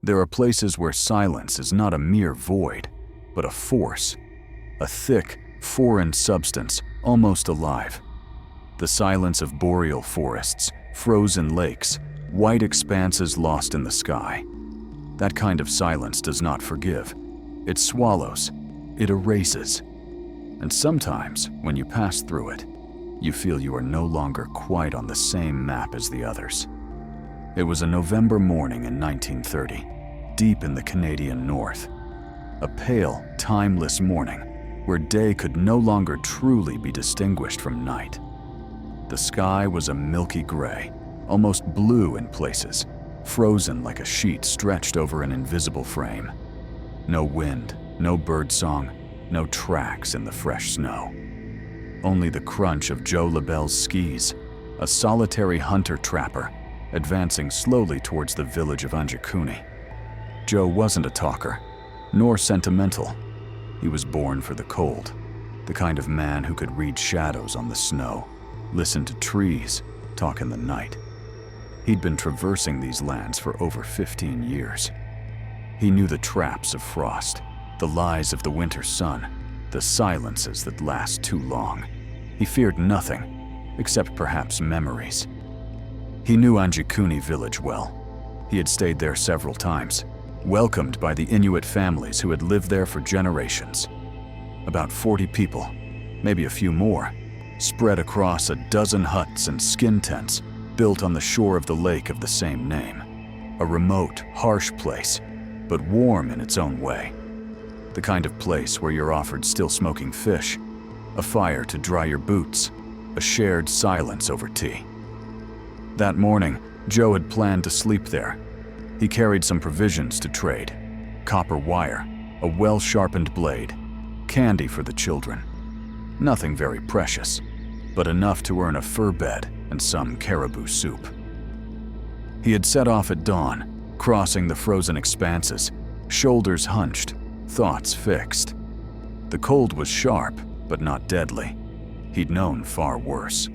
There are places where silence is not a mere void, but a force, a thick, foreign substance, almost alive. The silence of boreal forests, frozen lakes, white expanses lost in the sky. That kind of silence does not forgive. It swallows, it erases. And sometimes, when you pass through it, you feel you are no longer quite on the same map as the others. It was a November morning in 1930, deep in the Canadian North. A pale, timeless morning where day could no longer truly be distinguished from night. The sky was a milky gray, almost blue in places, frozen like a sheet stretched over an invisible frame. No wind, no birdsong, no tracks in the fresh snow. Only the crunch of Joe LaBelle's skis, a solitary hunter-trapper, advancing slowly towards the village of Anjikuni. Joe wasn't a talker, nor sentimental. He was born for the cold, the kind of man who could read shadows on the snow, listen to trees, talk in the night. He'd been traversing these lands for over 15 years. He knew the traps of frost, the lies of the winter sun, the silences that last too long. He feared nothing, except perhaps memories. He knew Anjikuni village well. He had stayed there several times, welcomed by the Inuit families who had lived there for generations. About 40 people, maybe a few more, spread across a dozen huts and skin tents built on the shore of the lake of the same name. A remote, harsh place, but warm in its own way. The kind of place where you're offered still smoking fish, a fire to dry your boots, a shared silence over tea. That morning, Joe had planned to sleep there. He carried some provisions to trade: copper wire, a well-sharpened blade, candy for the children. Nothing very precious, but enough to earn a fur bed and some caribou soup. He had set off at dawn, crossing the frozen expanses, shoulders hunched, thoughts fixed. The cold was sharp, but not deadly. He'd known far worse.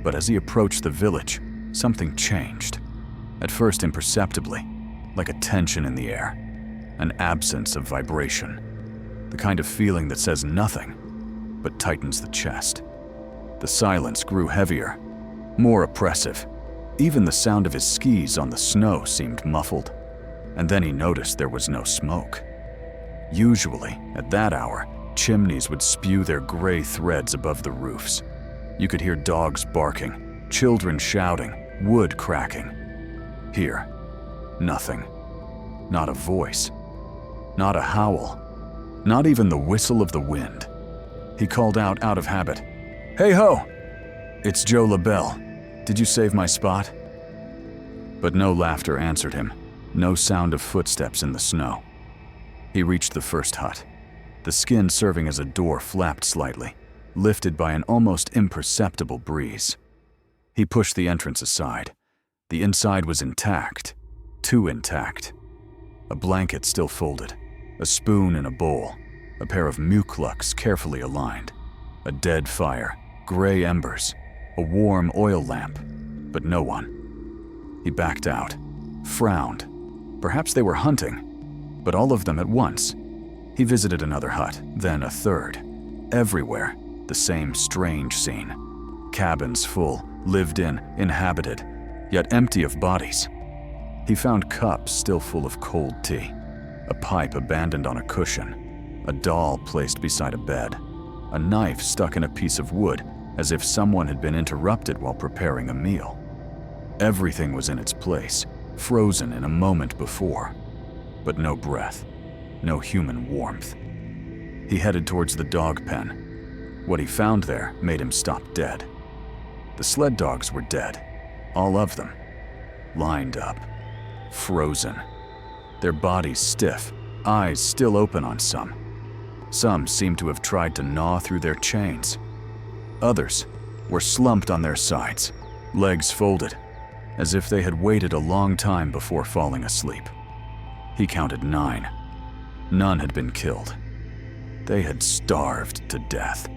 But as he approached the village, something changed. At first imperceptibly, like a tension in the air, an absence of vibration. The kind of feeling that says nothing, but tightens the chest. The silence grew heavier, more oppressive. Even the sound of his skis on the snow seemed muffled. And then he noticed there was no smoke. Usually, at that hour, chimneys would spew their gray threads above the roofs. You could hear dogs barking, children shouting, wood cracking. Here, nothing. Not a voice. Not a howl. Not even the whistle of the wind. He called out of habit, "Hey ho! It's Joe LaBelle. Did you save my spot?" But no laughter answered him, no sound of footsteps in the snow. He reached the first hut. The skin serving as a door flapped slightly, lifted by an almost imperceptible breeze. He pushed the entrance aside. The inside was intact, too intact. A blanket still folded, a spoon in a bowl, a pair of muclucs carefully aligned, a dead fire, gray embers, a warm oil lamp, but no one. He backed out, frowned. Perhaps they were hunting, but all of them at once. He visited another hut, then a third. Everywhere, the same strange scene. Cabins full, lived in, inhabited, yet empty of bodies. He found cups still full of cold tea, a pipe abandoned on a cushion, a doll placed beside a bed, a knife stuck in a piece of wood as if someone had been interrupted while preparing a meal. Everything was in its place, frozen in a moment before, but no breath, no human warmth. He headed towards the dog pen. What he found there made him stop dead. The sled dogs were dead, all of them, lined up, frozen, their bodies stiff, eyes still open on some. Some seemed to have tried to gnaw through their chains. Others were slumped on their sides, legs folded, as if they had waited a long time before falling asleep. He counted 9. None had been killed. They had starved to death.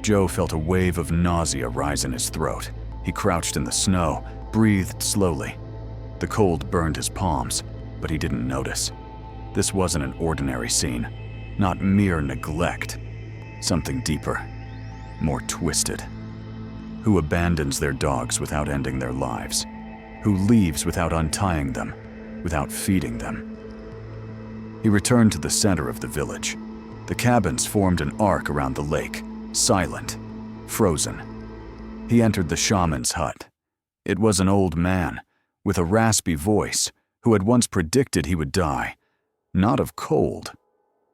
Joe felt a wave of nausea rise in his throat. He crouched in the snow, breathed slowly. The cold burned his palms, but he didn't notice. This wasn't an ordinary scene, not mere neglect. Something deeper, more twisted. Who abandons their dogs without ending their lives? Who leaves without untying them, without feeding them? He returned to the center of the village. The cabins formed an arc around the lake, silent, frozen. He entered the shaman's hut. It was an old man, with a raspy voice, who had once predicted he would die, not of cold,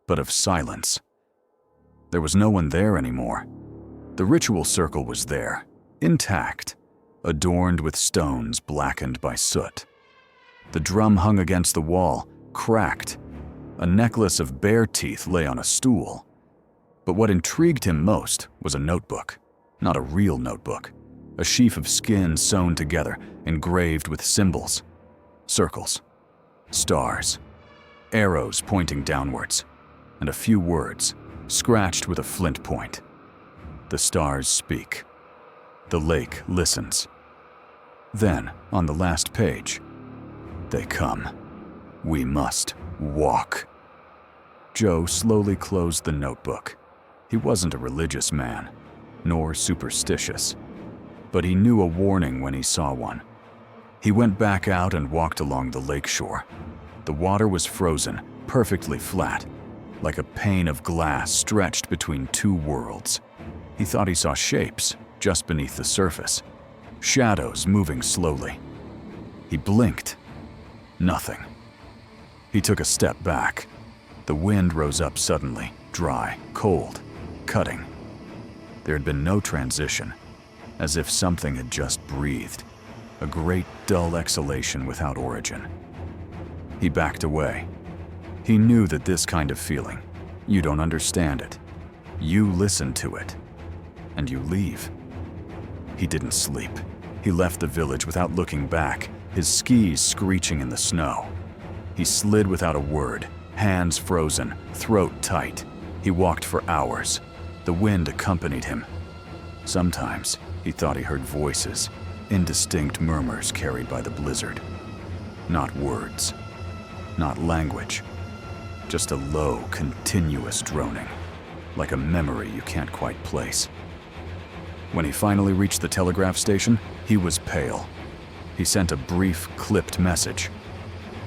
but of silence. There was no one there anymore. The ritual circle was there, intact, adorned with stones blackened by soot. The drum hung against the wall, cracked. A necklace of bear teeth lay on a stool. But what intrigued him most was a notebook. Not a real notebook. A sheaf of skin sewn together, engraved with symbols. Circles. Stars. Arrows pointing downwards. And a few words, scratched with a flint point. The stars speak. The lake listens. Then, on the last page, they come. We must walk. Joe slowly closed the notebook. He wasn't a religious man, nor superstitious, but he knew a warning when he saw one. He went back out and walked along the lake shore. The water was frozen, perfectly flat, like a pane of glass stretched between two worlds. He thought he saw shapes just beneath the surface, shadows moving slowly. He blinked. Nothing. He took a step back. The wind rose up suddenly, dry, cold, cutting. There had been no transition, as if something had just breathed, a great dull exhalation without origin. He backed away. He knew that this kind of feeling, you don't understand it. You listen to it, and you leave. He didn't sleep. He left the village without looking back, his skis screeching in the snow. He slid without a word, hands frozen, throat tight. He walked for hours. The wind accompanied him. Sometimes he thought he heard voices, indistinct murmurs carried by the blizzard. Not words, not language, just a low, continuous droning, like a memory you can't quite place. When he finally reached the telegraph station, he was pale. He sent a brief, clipped message.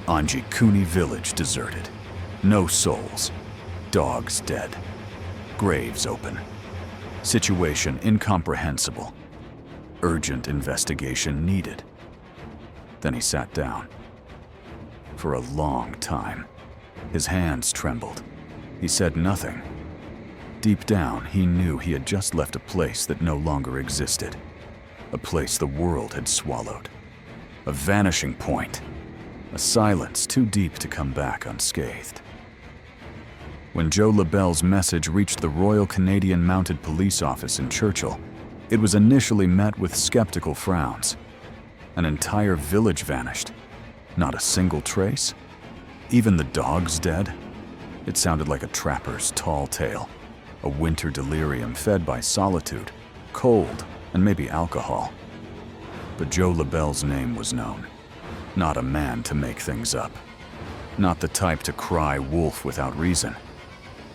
Anjikuni village deserted. No souls. Dogs dead. Graves open. Situation incomprehensible. Urgent investigation needed. Then he sat down. For a long time. His hands trembled. He said nothing. Deep down, he knew he had just left a place that no longer existed. A place the world had swallowed. A vanishing point. A silence too deep to come back unscathed. When Joe LaBelle's message reached the Royal Canadian Mounted Police office in Churchill, it was initially met with skeptical frowns. An entire village vanished. Not a single trace. Even the dogs dead. It sounded like a trapper's tall tale. A winter delirium fed by solitude, cold, and maybe alcohol. But Joe LaBelle's name was known. Not a man to make things up. Not the type to cry wolf without reason.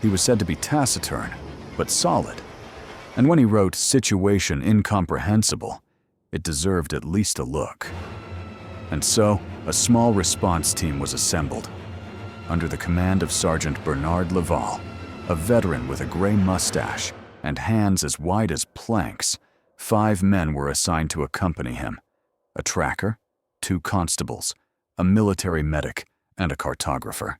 He was said to be taciturn, but solid. And when he wrote situation incomprehensible, it deserved at least a look. And so, a small response team was assembled. Under the command of Sergeant Bernard Laval, a veteran with a gray mustache and hands as wide as planks, 5 men were assigned to accompany him. A tracker, 2 constables, a military medic, and a cartographer.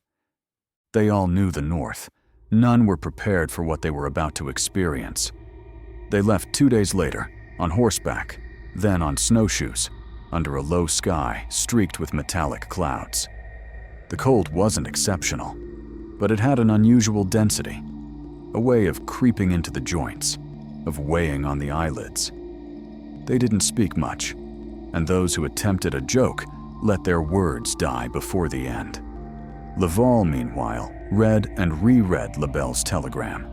They all knew the North. None were prepared for what they were about to experience. They left 2 days later, on horseback, then on snowshoes, under a low sky streaked with metallic clouds. The cold wasn't exceptional, but it had an unusual density, a way of creeping into the joints, of weighing on the eyelids. They didn't speak much, and those who attempted a joke let their words die before the end. Laval, meanwhile, read and reread LaBelle's telegram.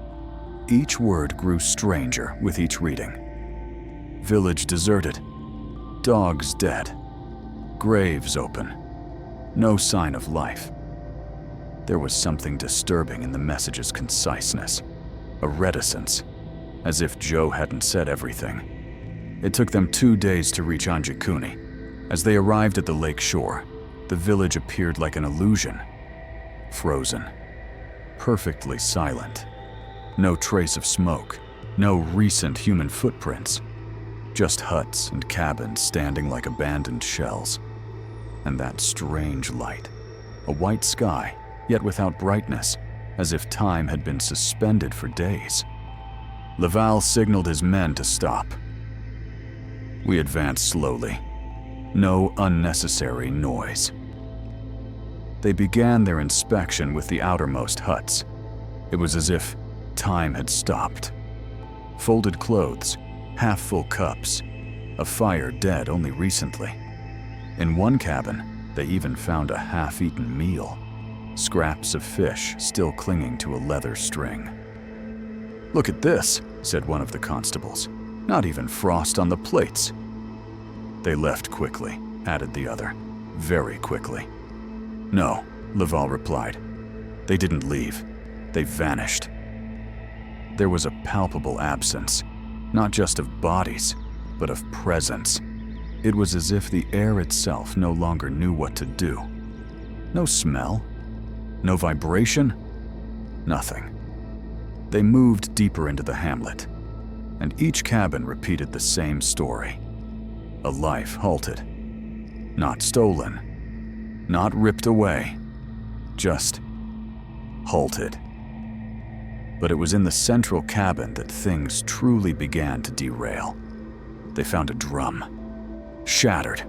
Each word grew stranger with each reading. Village deserted. Dogs dead. Graves open. No sign of life. There was something disturbing in the message's conciseness, a reticence, as if Joe hadn't said everything. It took them 2 days to reach Anjikuni. As they arrived at the lake shore, the village appeared like an illusion. Frozen. Perfectly silent. No trace of smoke. No recent human footprints. Just huts and cabins standing like abandoned shells. And that strange light. A white sky, yet without brightness, as if time had been suspended for days. Laval signaled his men to stop. We advanced slowly. No unnecessary noise. They began their inspection with the outermost huts. It was as if time had stopped. Folded clothes, half-full cups, a fire dead only recently. In one cabin, they even found a half-eaten meal, scraps of fish still clinging to a leather string. "Look at this," said one of the constables. "Not even frost on the plates." "They left quickly," added the other. "Very quickly." "No," Laval replied. "They didn't leave. They vanished." There was a palpable absence, not just of bodies, but of presence. It was as if the air itself no longer knew what to do. No smell, no vibration, nothing. They moved deeper into the hamlet, and each cabin repeated the same story. A life halted. Not stolen, not ripped away, just halted. But it was in the central cabin that things truly began to derail. They found a drum, shattered.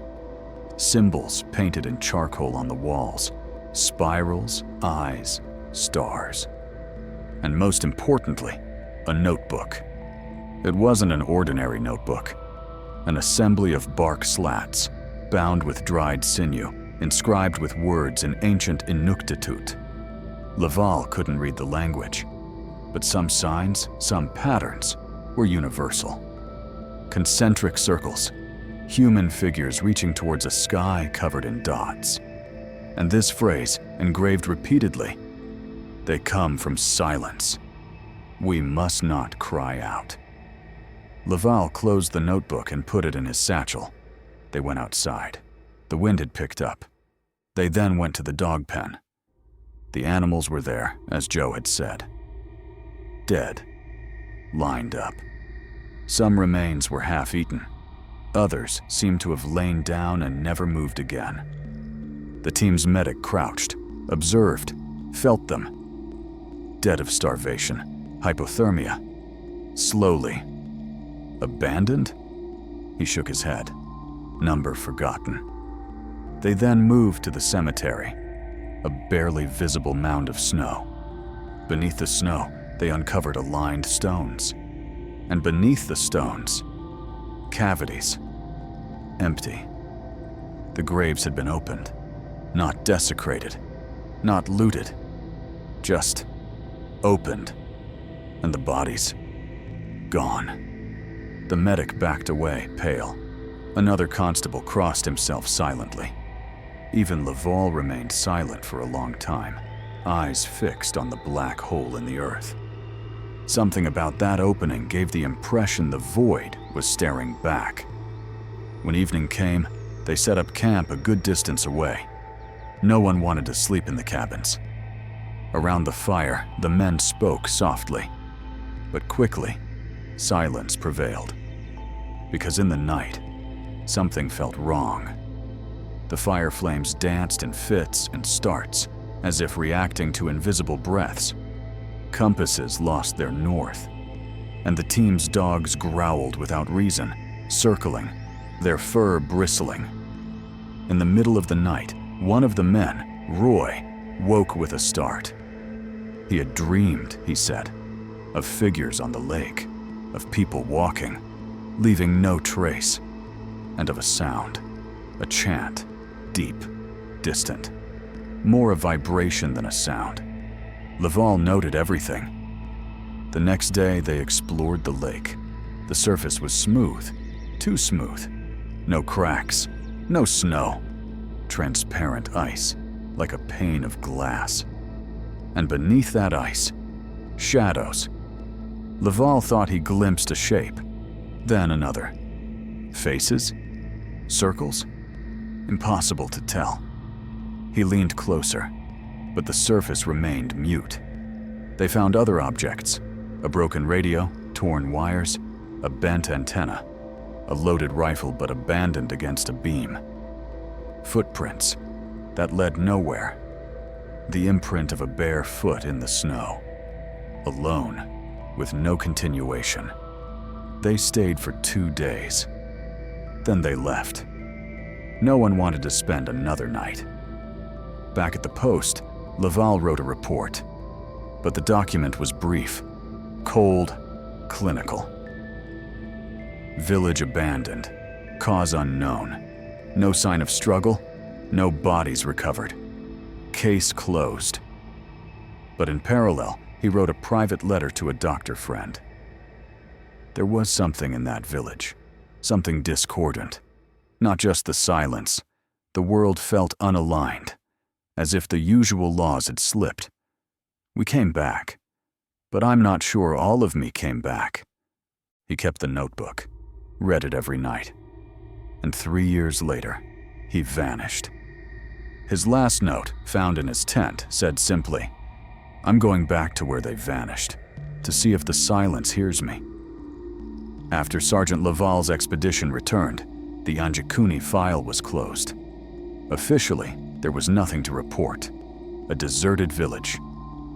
Symbols painted in charcoal on the walls, spirals, eyes, stars. And most importantly, a notebook. It wasn't an ordinary notebook. An assembly of bark slats, bound with dried sinew, inscribed with words in ancient Inuktitut. Laval couldn't read the language, but some signs, some patterns, were universal. Concentric circles, human figures reaching towards a sky covered in dots. And this phrase, engraved repeatedly, "They come from silence. We must not cry out." Laval closed the notebook and put it in his satchel. They went outside. The wind had picked up. They then went to the dog pen. The animals were there, as Joe had said. Dead. Lined up. Some remains were half-eaten. Others seemed to have lain down and never moved again. The team's medic crouched, observed, felt them. Dead of starvation, hypothermia. Slowly. Abandoned? He shook his head. Number forgotten. They then moved to the cemetery, a barely visible mound of snow. Beneath the snow, they uncovered aligned stones. And beneath the stones, cavities. Empty. The graves had been opened, not desecrated, not looted, just opened. And the bodies, gone. The medic backed away, pale. Another constable crossed himself silently. Even Laval remained silent for a long time, eyes fixed on the black hole in the earth. Something about that opening gave the impression the void was staring back. When evening came, they set up camp a good distance away. No one wanted to sleep in the cabins. Around the fire, the men spoke softly. But quickly, silence prevailed. Because in the night, something felt wrong. The fire flames danced in fits and starts, as if reacting to invisible breaths. Compasses lost their north, and the team's dogs growled without reason, circling, their fur bristling. In the middle of the night, one of the men, Roy, woke with a start. He had dreamed, he said, of figures on the lake, of people walking, leaving no trace, and of a sound, a chant, deep, distant, more a vibration than a sound. Laval noted everything. The next day, they explored the lake. The surface was smooth, too smooth. No cracks, no snow. transparent ice, like a pane of glass. And beneath that ice, shadows. Laval thought he glimpsed a shape, then another. Faces? Circles? Impossible to tell. He leaned closer, but the surface remained mute. They found other objects: a broken radio, torn wires, a bent antenna, a loaded rifle but abandoned against a beam. Footprints that led nowhere. The imprint of a bare foot in the snow. Alone, with no continuation. They stayed for 2 days. Then they left. No one wanted to spend another night. Back at the post, Laval wrote a report. But the document was brief, cold, clinical. Village abandoned. Cause unknown. No sign of struggle. No bodies recovered. Case closed. But in parallel, he wrote a private letter to a doctor friend. There was something in that village. Something discordant. Not just the silence. The world felt unaligned, as if the usual laws had slipped. We came back, but I'm not sure all of me came back. He kept the notebook, read it every night. And 3 years later, he vanished. His last note, found in his tent, said simply, "I'm going back to where they vanished, to see if the silence hears me." After Sergeant Laval's expedition returned, the Anjikuni file was closed. Officially, there was nothing to report. A deserted village.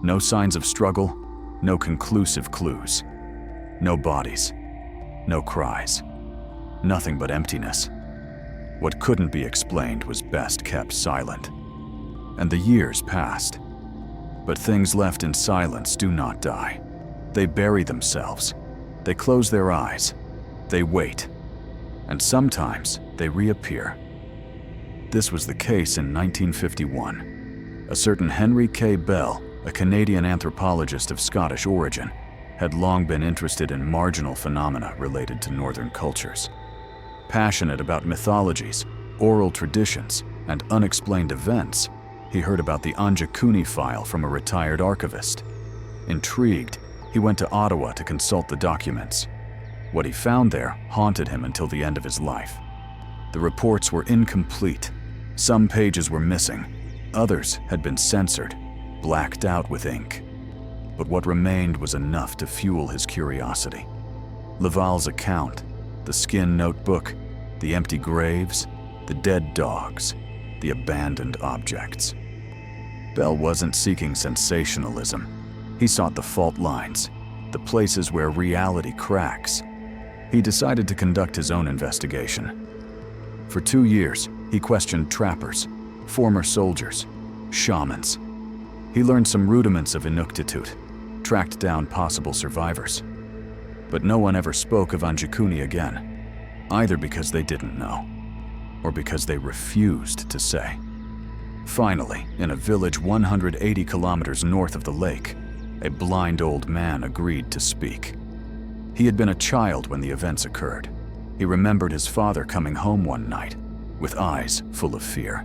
No signs of struggle, no conclusive clues. No bodies, no cries. Nothing but emptiness. What couldn't be explained was best kept silent. And the years passed. But things left in silence do not die. They bury themselves. They close their eyes. They wait. And sometimes they reappear. This was the case in 1951. A certain Henry K. Bell, a Canadian anthropologist of Scottish origin, had long been interested in marginal phenomena related to northern cultures. Passionate about mythologies, oral traditions, and unexplained events, he heard about the Anjikuni file from a retired archivist. Intrigued, he went to Ottawa to consult the documents. What he found there haunted him until the end of his life. The reports were incomplete. Some pages were missing. Others had been censored, blacked out with ink. But what remained was enough to fuel his curiosity. Laval's account, the skin notebook, the empty graves, the dead dogs, the abandoned objects. Bell wasn't seeking sensationalism. He sought the fault lines, the places where reality cracks. He decided to conduct his own investigation. For 2 years, he questioned trappers, former soldiers, shamans. He learned some rudiments of Inuktitut, tracked down possible survivors. But no one ever spoke of Anjikuni again, either because they didn't know, or because they refused to say. Finally, in a village 180 kilometers north of the lake, a blind old man agreed to speak. He had been a child when the events occurred. He remembered his father coming home one night, with eyes full of fear.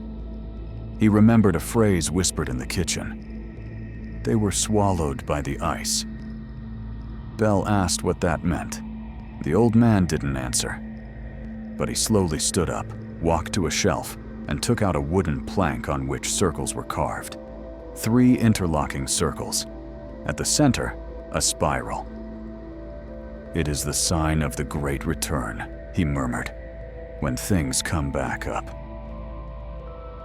He remembered a phrase whispered in the kitchen. They were swallowed by the ice. Bell asked what that meant. The old man didn't answer. But he slowly stood up, walked to a shelf, and took out a wooden plank on which circles were carved. 3 interlocking circles. At the center, a spiral. "It is the sign of the great return," he murmured, "when things come back up."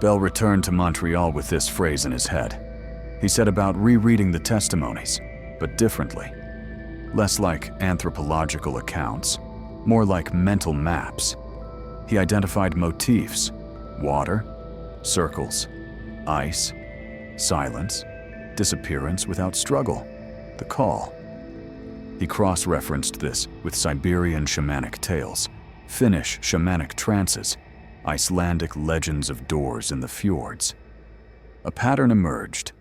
Bell returned to Montreal with this phrase in his head. He set about rereading the testimonies, but differently. Less like anthropological accounts, more like mental maps. He identified motifs: water, circles, ice, silence, disappearance without struggle, the call. He cross-referenced this with Siberian shamanic tales, Finnish shamanic trances, Icelandic legends of doors in the fjords. A pattern emerged.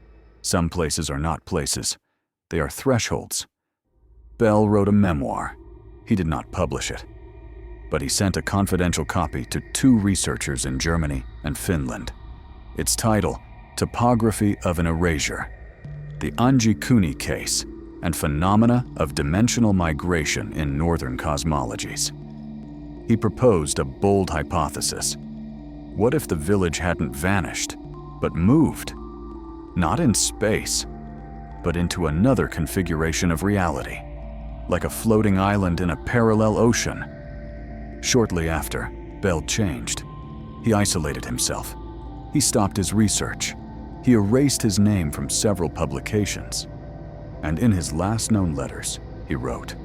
Some places are not places. They are thresholds. Bell wrote a memoir. He did not publish it. but he sent a confidential copy to 2 researchers in Germany and Finland. Its title, Topography of an Erasure, the Anjikuni Case and Phenomena of Dimensional Migration in Northern Cosmologies. He proposed a bold hypothesis. What if the village hadn't vanished, but moved? Not in space, but into another configuration of reality, like a floating island in a parallel ocean. Shortly after, Bell changed. He isolated himself. He stopped his research. He erased his name from several publications. And in his last known letters, he wrote,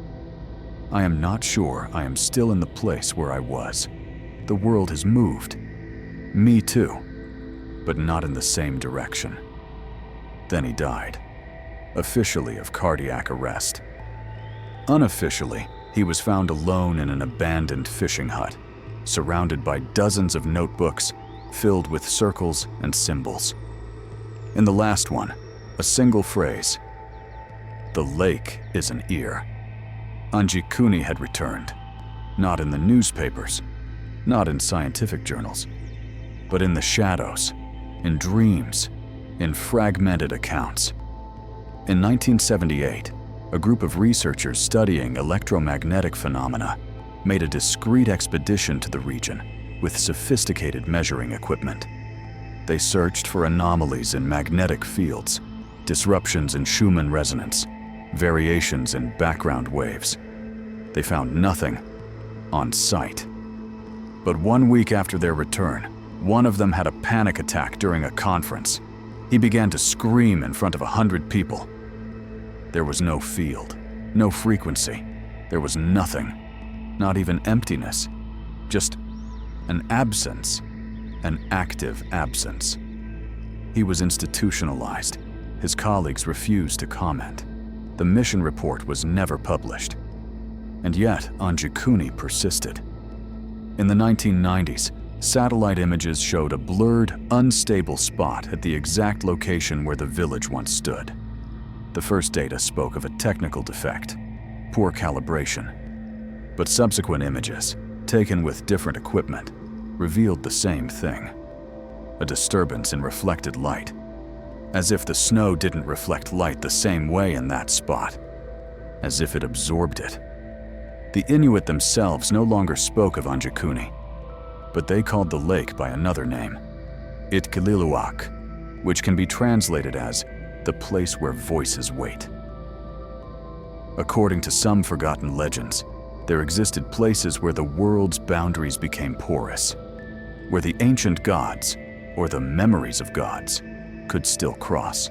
"I am not sure I am still in the place where I was. The world has moved. Me too, but not in the same direction." Then he died, officially of cardiac arrest. Unofficially, he was found alone in an abandoned fishing hut, surrounded by dozens of notebooks filled with circles and symbols. In the last one, a single phrase, "The lake is an ear." Anjikuni had returned, not in the newspapers, not in scientific journals, but in the shadows, in dreams, in fragmented accounts. In 1978, a group of researchers studying electromagnetic phenomena made a discreet expedition to the region with sophisticated measuring equipment. They searched for anomalies in magnetic fields, disruptions in Schumann resonance, variations in background waves. They found nothing on sight. But 1 week after their return, one of them had a panic attack during a conference. He began to scream in front of 100 people. There was no field, no frequency. There was nothing, not even emptiness, just an absence, an active absence. He was institutionalized. His colleagues refused to comment. The mission report was never published. And yet, Anjikuni persisted. In the 1990s, satellite images showed a blurred, unstable spot at the exact location where the village once stood. The first data spoke of a technical defect, poor calibration. But subsequent images, taken with different equipment, revealed the same thing. A disturbance in reflected light, as if the snow didn't reflect light the same way in that spot, as if it absorbed it. The Inuit themselves no longer spoke of Anjikuni, but they called the lake by another name, Itkaliluak, which can be translated as the place where voices wait. According to some forgotten legends, there existed places where the world's boundaries became porous, where the ancient gods, or the memories of gods, could still cross,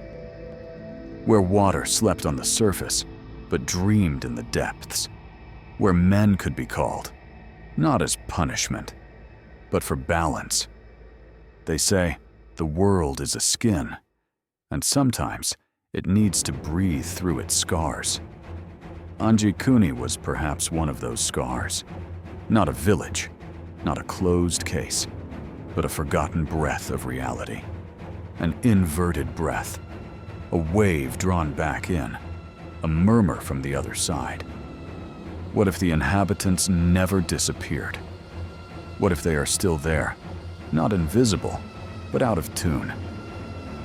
where water slept on the surface but dreamed in the depths, where men could be called, not as punishment, but for balance. They say the world is a skin, and sometimes it needs to breathe through its scars. Anjikuni was perhaps one of those scars. Not a village, not a closed case, but a forgotten breath of reality. An inverted breath, a wave drawn back in, a murmur from the other side. What if the inhabitants never disappeared? What if they are still there, not invisible, but out of tune?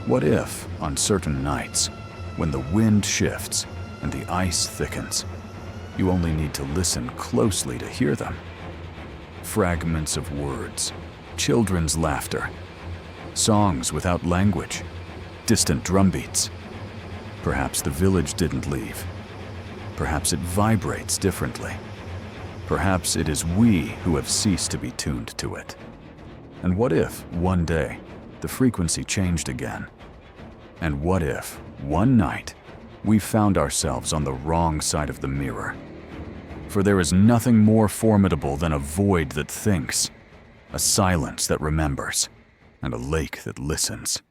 What if, on certain nights, when the wind shifts and the ice thickens, you only need to listen closely to hear them? Fragments of words, children's laughter, songs without language, distant drumbeats. Perhaps the village didn't leave. Perhaps it vibrates differently. Perhaps it is we who have ceased to be tuned to it. And what if, one day, the frequency changed again? And what if, one night, we found ourselves on the wrong side of the mirror? For there is nothing more formidable than a void that thinks, a silence that remembers, and a lake that listens.